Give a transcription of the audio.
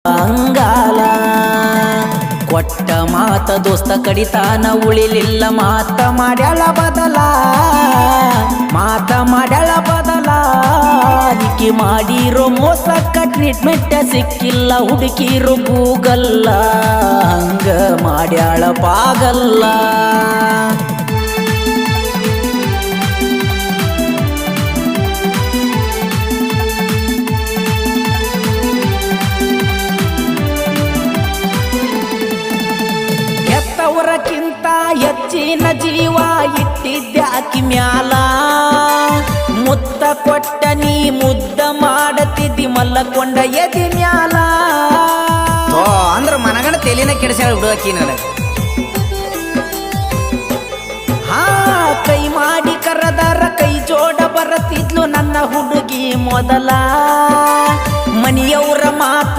ಅಂಗಾಲ ಕೊಟ್ಟ ಮಾತ ದೋಸ್ತ ಕಡಿತಾನ ಉಳಿಲಿಲ್ಲ ಮಾತ ಮಾಡ್ಯಾಳ ಬದಲ ಆಕಿ ಮಾಡಿರೋ ಮೋಸಕ್ಕ ಟ್ರೀಟ್ಮೆಂಟ್ ಸಿಕ್ಕಿಲ್ಲ ಹುಡುಕಿರೋ ಗೂಗಲ್ಲ ಹಂಗ ಮಾಡ್ಯಾಳ ಪಾಗಲ್ಲ ಎತ್ತವರಕ್ಕಿಂತ ಹೆಚ್ಚಿನ ಜೀವ ಇಟ್ಟಿದ್ದೆ ಆಕಿ ಮ್ಯಾಲ ಮುತ್ತ ಕೊಟ್ಟ ನೀ ಮುದ್ದ ಮಾಡತಿದ್ದಿ ಮಲ್ಲಕೊಂಡ ಎದಿ ಮ್ಯಾಲ ಅಂದ್ರ ಮನಗಂಡ ತೆಲಿನ ಕೆಡಿಸ್ಯಾಳ ಹುಡುಕಿ ನನಗ ಹಾ ಕೈ ಮಾಡಿ ಕರದಾರ ಕೈ ಜೋಡ ಬರತಿದ್ಲು ನನ್ನ ಹುಡುಗಿ ಮೊದಲ ಮನಿಯವರ ಮಾತ